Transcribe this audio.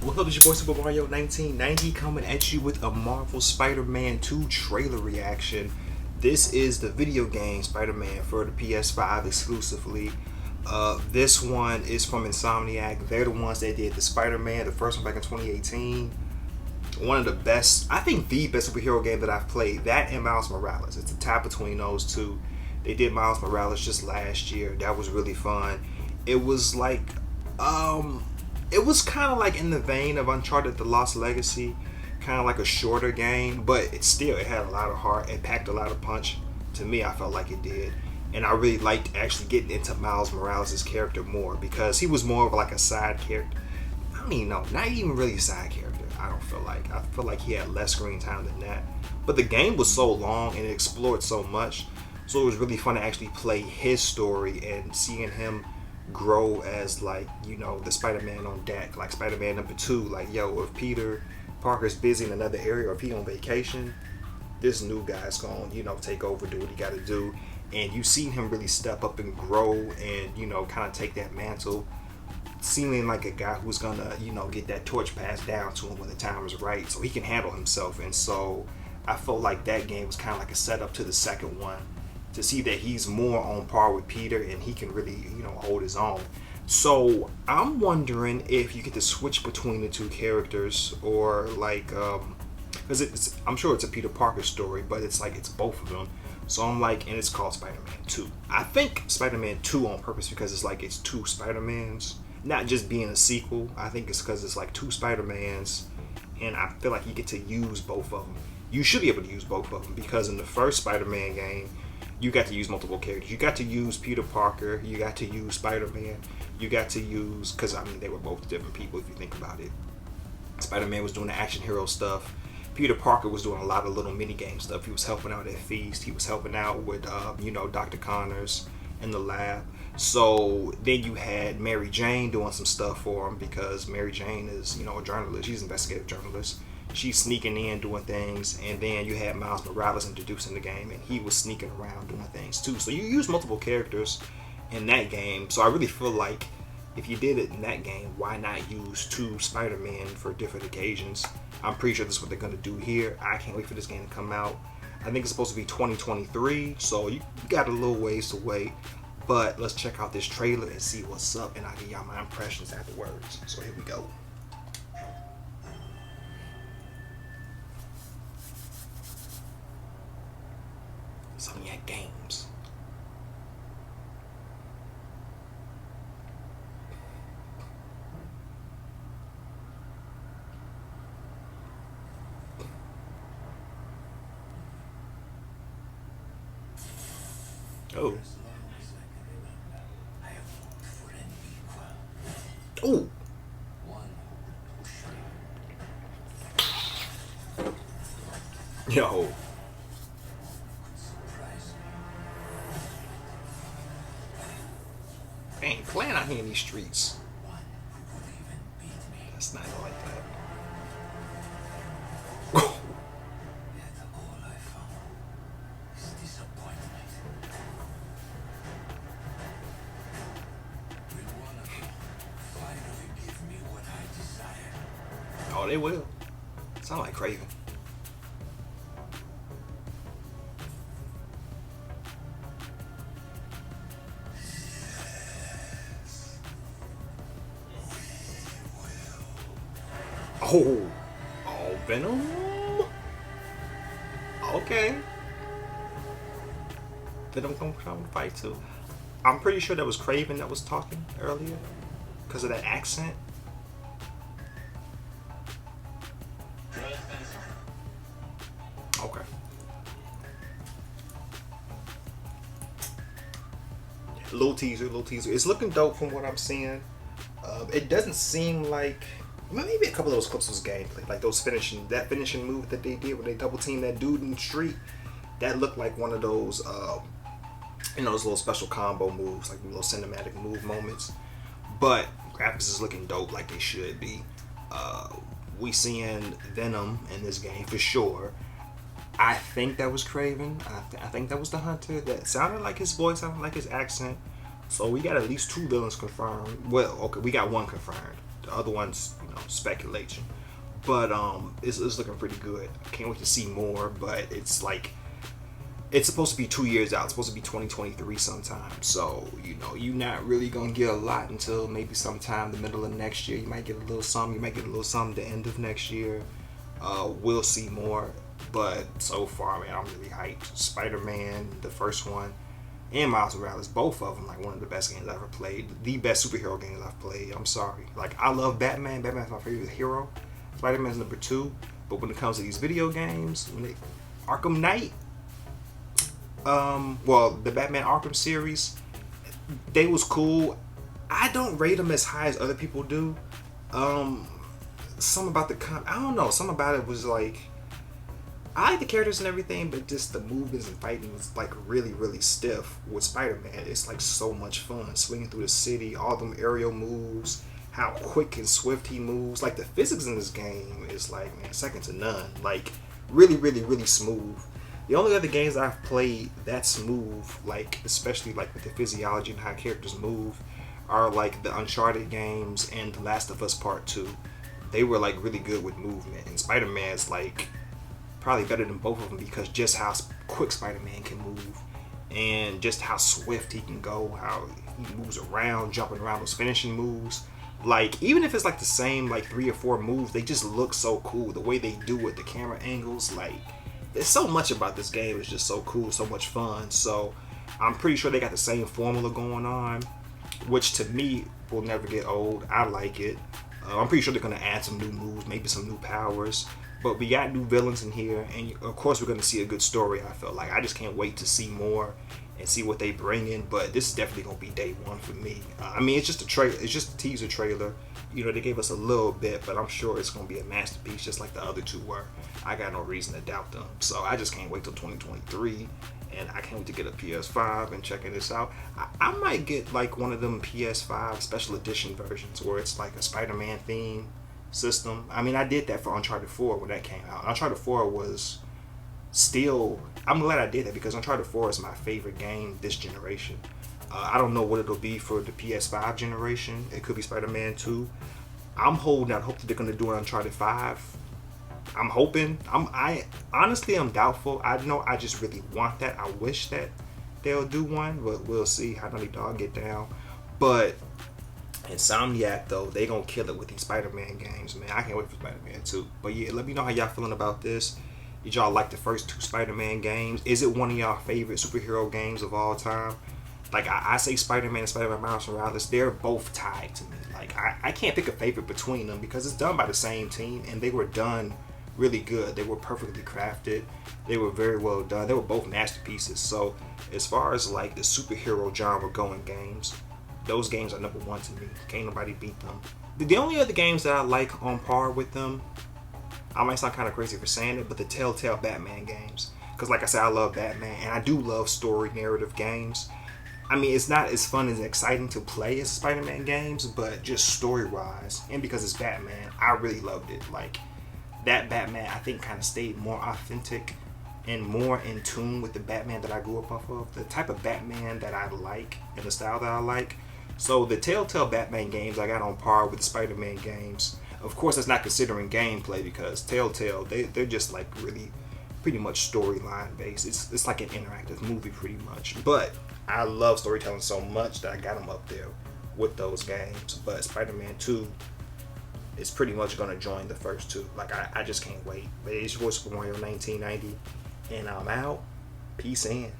What up, it's your boy Super Mario 1990 coming at you with a Marvel Spider-Man 2 trailer reaction. This is the video game Spider-Man for the PS5 exclusively. This one is from Insomniac. They're the ones that did the Spider-Man, the first one back in 2018. One of the best, I think the best superhero game that I've played. That and Miles Morales. It's a tie between those two. They did Miles Morales just last year. That was really fun. It was like, it was kind of like in the vein of Uncharted: The Lost Legacy, kind of like a shorter game, but it had a lot of heart. It packed a lot of punch. To me, I felt like it did, and I really liked actually getting into Miles Morales' character more because he was more of like a side character. I don't even know, not even really a side character. I feel like he had less screen time than that. But the game was so long and it explored so much, so it was really fun to actually play his story and seeing him grow as, like, you know, the Spider-Man on deck, like Spider-Man number 2. Like, yo, if Peter Parker's busy in another area or if he on vacation, this new guy's gonna, you know, take over, do what he gotta do. And you've seen him really step up and grow and, you know, kind of take that mantle, seeming like a guy who's gonna, you know, get that torch passed down to him when the time is right, so he can handle himself. And so I felt like that game was kind of like a setup to the second one, to see that he's more on par with Peter and he can really, you know, hold his own. So I'm wondering if you get to switch between the two characters, or like, because I'm sure it's a Peter Parker story, but it's like it's both of them. So I'm like, and it's called Spider-Man 2. I think Spider-Man 2 on purpose because it's like it's two Spider-Mans, not just being a sequel. I think it's because it's like two Spider-Mans, and I feel like you get to use both of them. You should be able to use both of them because in the first Spider-Man game, you got to use multiple characters. You got to use Peter Parker. You got to use Spider-Man. You got to use, because I mean, they were both different people if you think about it. Spider-Man was doing the action hero stuff. Peter Parker was doing a lot of little mini game stuff. He was helping out at Feast. He was helping out with, you know, Dr. Connors in the lab. So then you had Mary Jane doing some stuff for him because Mary Jane is, you know, a journalist. She's an investigative journalist. She's sneaking in doing things, and then you had Miles Morales introducing the game, and he was sneaking around doing things too. So you use multiple characters in that game. So I really feel like if you did it in that game, why not use two Spider-Man for different occasions? I'm pretty sure this is what they're gonna do here. I can't wait for this game to come out. I think it's supposed to be 2023, so you got a little ways to wait. But let's check out this trailer and see what's up, and I'll give y'all my impressions afterwards. So here we go. Insomniac Games. Oh. Oh. Yo. I ain't playing out here in these streets. That's not like that. Oh, they will. Sound like Kraven. Oh, oh, Venom. Okay. Venom gonna come and fight too. I'm pretty sure that was Kraven that was talking earlier because of that accent. Okay. Little teaser, little teaser. It's looking dope from what I'm seeing. It doesn't seem like, maybe a couple of those clips was gameplay, like that finishing move that they did when they double teamed that dude in the street. That looked like one of those, you know, those little special combo moves, like little cinematic move moments. But graphics is looking dope, like they should be. We seeing Venom in this game for sure. I think that was Kraven. I think that was the Hunter. That sounded like his voice, sounded like his accent. So we got at least 2 villains confirmed. Well, okay, we got 1 confirmed. The other one's, speculation. But it's looking pretty good. I can't wait to see more. But it's like, it's supposed to be 2 years out. It's supposed to be 2023 sometime. So, you're not really going to get a lot until maybe sometime the middle of next year. You might get a little something. You might get a little something the end of next year. We'll see more. But so far, man, I'm really hyped. Spider-Man, the first one, and Miles Morales, both of them, like one of the best games I've ever played. The best superhero games I've played. I'm sorry. Like, I love Batman. Batman's my favorite hero. Spider-Man's number 2. But when it comes to these video games, Arkham Knight, the Batman Arkham series, they was cool. I don't rate them as high as other people do. Something about I don't know. Something about it was like, I like the characters and everything, but just the movements and fighting was like really, really stiff. With Spider-Man, it's like so much fun. Swinging through the city, all them aerial moves, how quick and swift he moves. Like, the physics in this game is like, man, second to none. Like, really, really, really smooth. The only other games I've played that smooth, like, especially like with the physiology and how characters move, are like the Uncharted games and The Last of Us Part 2. They were like really good with movement, and Spider-Man's like probably better than both of them because just how quick Spider-Man can move and just how swift he can go, how he moves around, jumping around those finishing moves. Like, even if it's like the same like 3 or 4 moves, they just look so cool. The way they do it, the camera angles, like, there's so much about this game. It's just so cool, so much fun. So I'm pretty sure they got the same formula going on, which to me will never get old. I like it. I'm pretty sure they're going to add some new moves, maybe some new powers. But we got new villains in here, and of course we're going to see a good story. I feel like I just can't wait to see more and see what they bring in. But this is definitely going to be day one for me. I mean, it's just a trailer. It's just a teaser trailer. They gave us a little bit, but I'm sure it's going to be a masterpiece, just like the other 2 were. I got no reason to doubt them. So I just can't wait till 2023, and I can't wait to get a PS5 and checking this out. I might get like one of them PS5 special edition versions where it's like a Spider-Man theme system. I mean, I did that for Uncharted 4 when that came out. Uncharted 4 was still, I'm glad I did that because Uncharted 4 is my favorite game this generation. I don't know what it'll be for the PS5 generation. It could be Spider-Man 2. I'm holding out hope that they're going to do an Uncharted 5. I'm hoping. I honestly, I'm doubtful. I know I just really want that. I wish that they'll do one, but we'll see how Naughty Dog get down. But Insomniac, though, they gonna kill it with these Spider-Man games, man. I can't wait for Spider-Man 2. But yeah, let me know how y'all feeling about this. Did y'all like the first 2 Spider-Man games? Is it one of y'all favorite superhero games of all time? Like, I say Spider-Man and Spider-Man Miles Morales, they're both tied to me. Like, I can't pick a favorite between them because it's done by the same team, and they were done really good. They were perfectly crafted. They were very well done. They were both masterpieces. So, as far as like the superhero genre going games, those games are number 1 to me. Can't nobody beat them. The only other games that I like on par with them, I might sound kind of crazy for saying it, but the Telltale Batman games. Because like I said, I love Batman, and I do love story narrative games. I mean, it's not as fun and exciting to play as Spider-Man games, but just story-wise, and because it's Batman, I really loved it. Like, that Batman, I think, kind of stayed more authentic and more in tune with the Batman that I grew up off of, the type of Batman that I like and the style that I like. So the Telltale Batman games I got on par with the Spider-Man games. Of course, that's not considering gameplay because Telltale, they're just like really pretty much storyline based. It's like an interactive movie pretty much. But I love storytelling so much that I got them up there with those games. But Spider-Man 2 is pretty much going to join the first 2. Like, I just can't wait. But it's your boy Super Mario 1990, and I'm out. Peace in.